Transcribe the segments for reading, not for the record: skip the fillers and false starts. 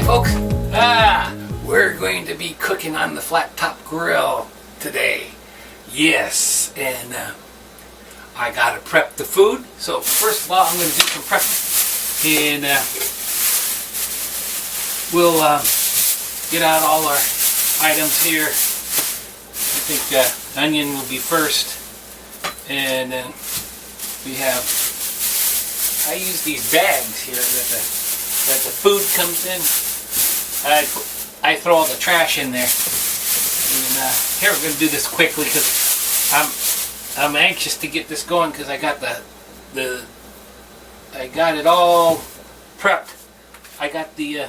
folks. We're going to be cooking on the flat top grill today. Yes, and I gotta prep the food. So first of all, I'm going to do some prepping, and we'll get out all our items here. I think onion will be first, and then we have. I use these bags here that the food comes in. I throw all the trash in there. And here we're going to do this quickly because I'm anxious to get this going because I got I got it all prepped. I got the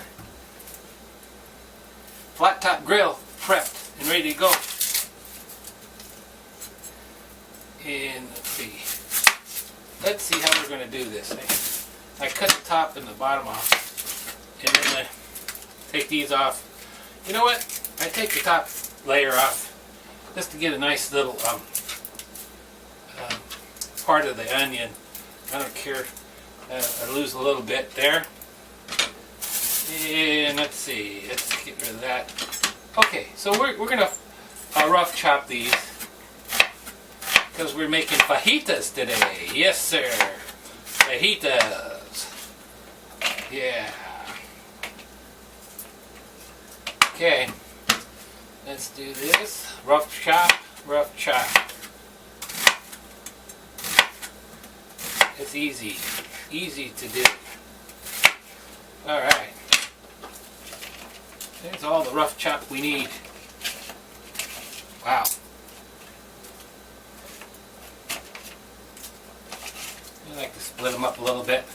flat top grill prepped and ready to go. And let's see how we're going to do this. I cut the top and the bottom off, and then I take these off. You know what? I take the top layer off just to get a nice little part of the onion. I don't care. I lose a little bit there. And let's see. Let's get rid of that. Okay, so we're going to rough chop these because we're making fajitas today. Yes, sir. Fajitas. Yeah. Okay, let's do this. Rough chop, rough chop. It's easy to do. Alright. There's all the rough chop we need. Wow. I like to split them up a little bit.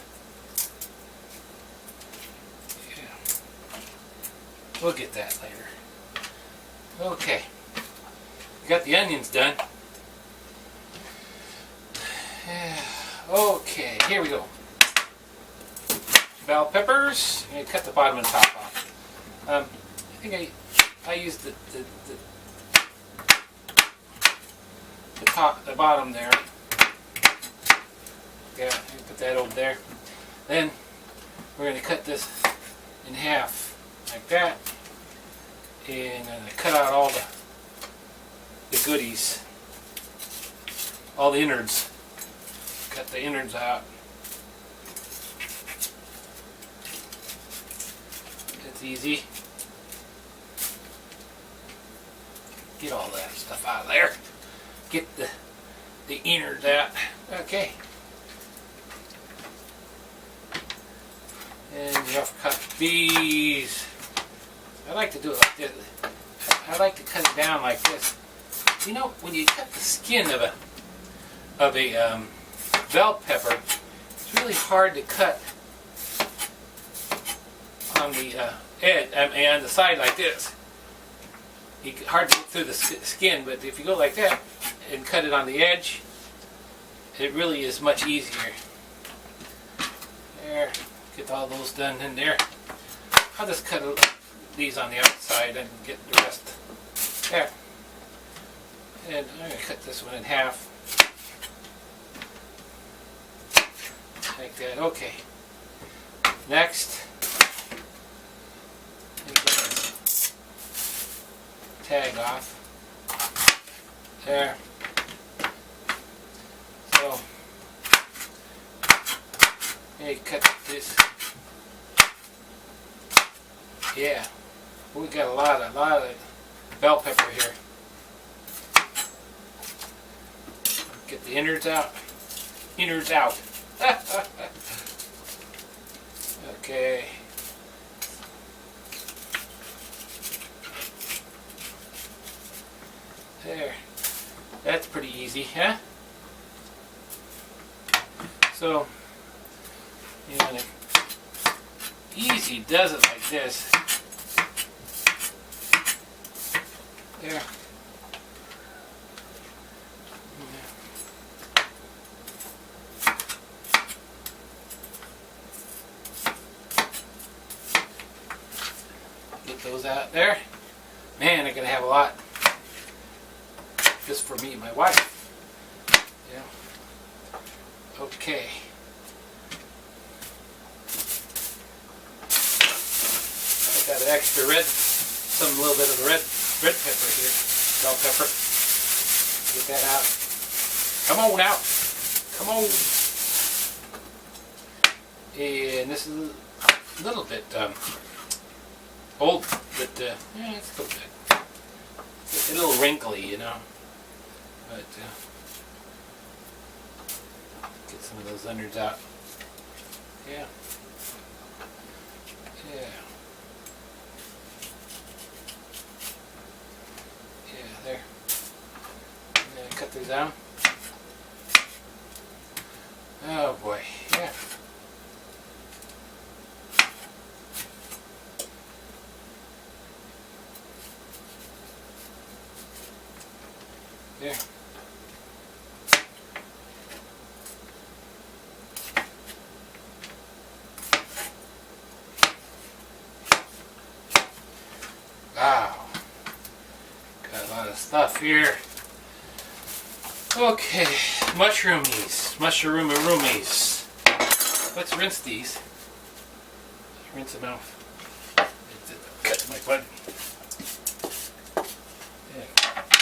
We'll get that later. Okay. We got the onions done. Okay, here we go. Bell peppers. I'm going to cut the bottom and top off. I think I used the top, the bottom there. Yeah, put that over there. Then we're going to cut this in half. Like that, and I cut out all the goodies, all the innards. Cut the innards out. It's easy. Get all that stuff out of there. Get the innards out. Okay. And rough cut these. I like to do it like this. I like to cut it down like this. You know, when you cut the skin of a bell pepper, it's really hard to cut on the edge. I mean, on the side like this. Hard to get through the skin, but if you go like that and cut it on the edge, it really is much easier. There, get all those done in there. I'll just cut these on the outside and get the rest there. And I'm going to cut this one in half. Like that. Okay. Next, get this tag off. There. So, you cut this. Yeah. We got a lot of bell pepper here. Get the innards out. Innards out. Okay. There. That's pretty easy, huh? So, you want to easy does it like this. There. Get those out there. Man, I'm gonna have a lot just for me and my wife. Yeah. Okay. the extra red, a little bit of the red pepper here, bell pepper. Get that out. Come on out. Come on. And this is a little bit old, but yeah, it's still good. It's a little wrinkly, you know. But get some of those innards out. Yeah. Yeah. Yeah, there. And cut these down. Oh boy, yeah. There. Wow. Got a lot of stuff here. Okay, mushroomies. Let's rinse these. Rinse them out. Cut my butt. Yeah.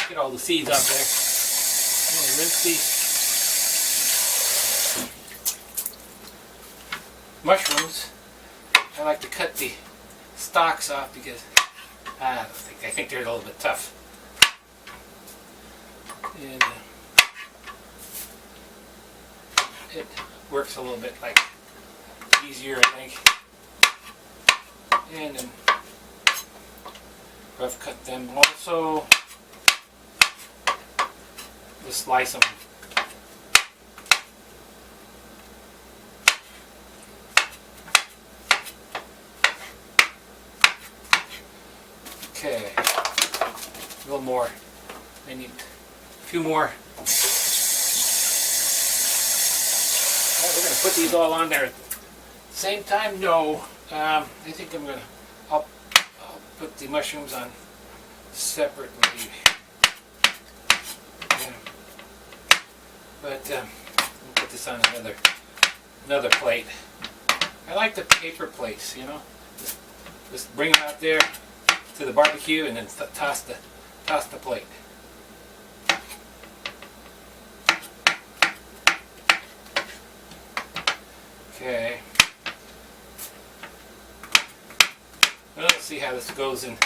Get all the seeds out there. And rinse these mushrooms. I like to cut the stalks off because I think they're a little bit tough. And it works a little bit like easier, I think. And then rough cut them also. Just slice them. Okay, a little more. I need a few more. We're going to put these all on there at the same time. No, I think I'll put the mushrooms on separately. Yeah. But we'll put this on another plate. I like the paper plates, you know. Just bring them out there to the barbecue and then toss the plate. Okay. Well, let's see how this goes in.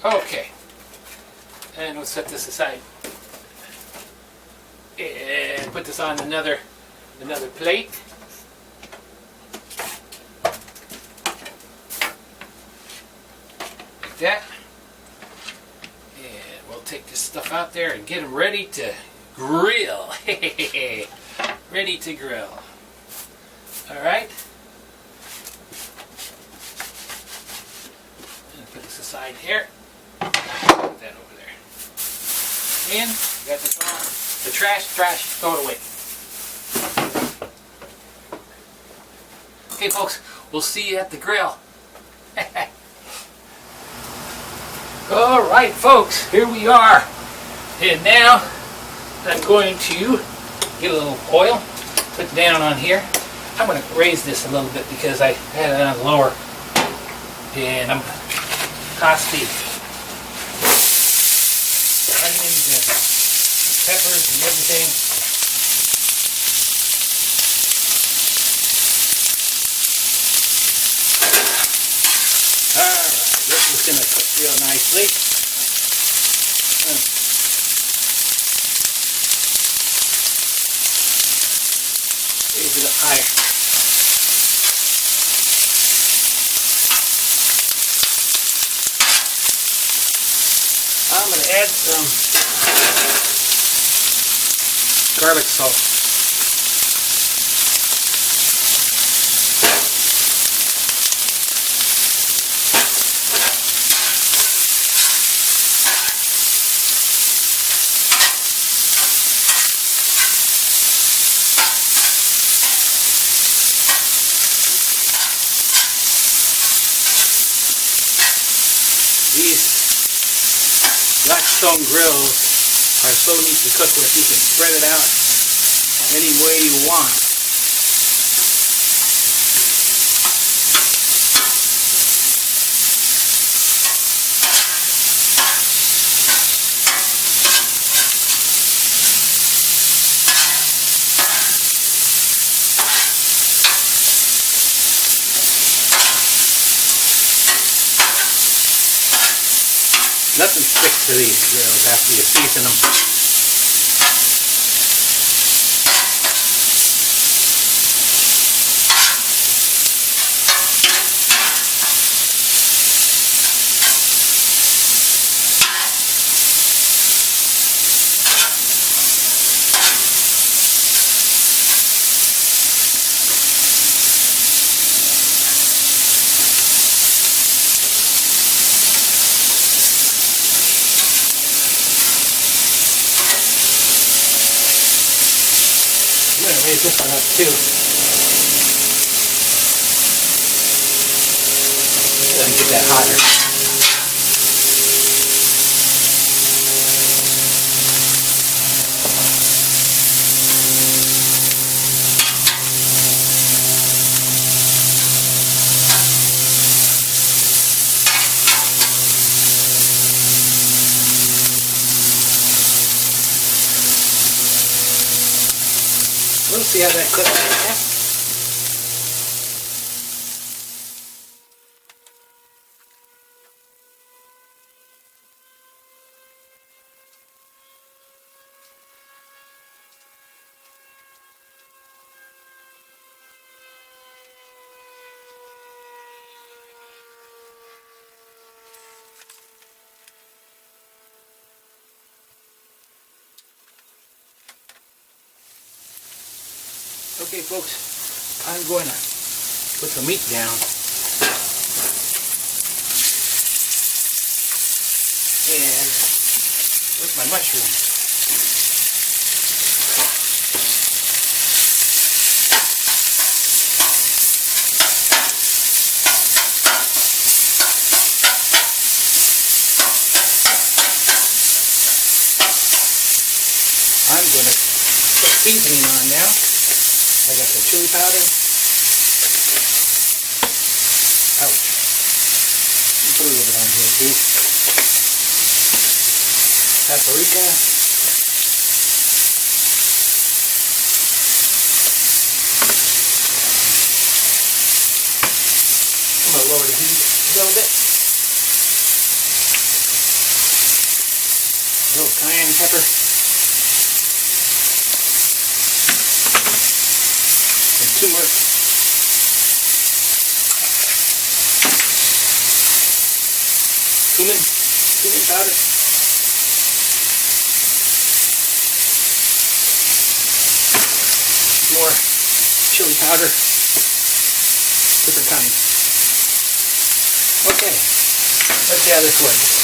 Okay. And we'll set this aside. And put this on another plate. Like that. And we'll take this stuff out there and get them ready to grill. Ready to grill. Alright. And put this aside here. Put that over there. And we got this on. The trash, throw it away. Okay folks, we'll see you at the grill. Alright folks, here we are. And now I'm going to get a little oil, put it down on here. I'm going to raise this a little bit because I had it on lower. And I'm going to toss the onions and peppers and everything. Alright, this is going to cook real nicely. Raise it up higher. I'm going to add some garlic salt. These BlackStone grills are so neat to cook with. You can spread it out any way you want. Nothing sticks to these grills after you season them. I'm going to raise this one up too. Let me get that hotter. We'll see how that cooks. Okay folks, I'm going to put the meat down and with my mushrooms. I'm going to put seasoning on now. I got the chili powder. Ouch. Put a little bit on here too. Paprika. I'm going to lower the heat a little bit. A little cayenne pepper. Turmeric. Cumin powder. More chili powder. Different kind. Okay, let's see how this works.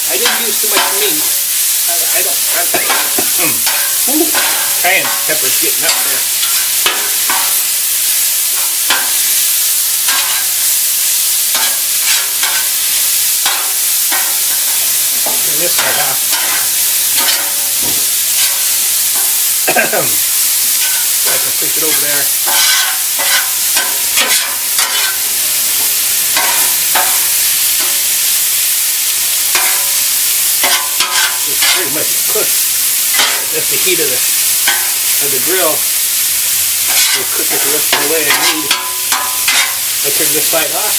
I didn't use too much meat. I don't. Ooh, cayenne pepper's getting up there. Turn this part off. So I can push it over there. Pretty much cooked. That's the heat of the grill. Will cook it the way I need. I turn this side off.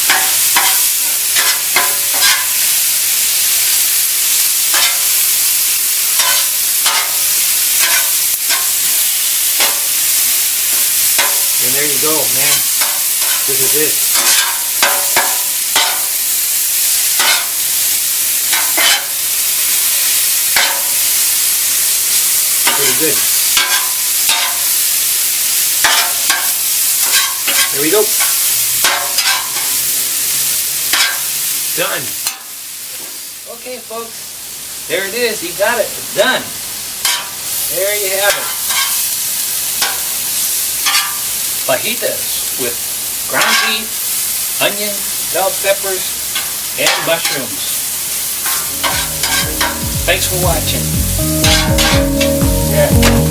And there you go, man. This is it. Pretty good. There we go. Done. Okay, folks. There it is. You got it. It's done. There you have it. Fajitas with ground beef, onion, bell peppers, and mushrooms. Thanks for watching. Yeah.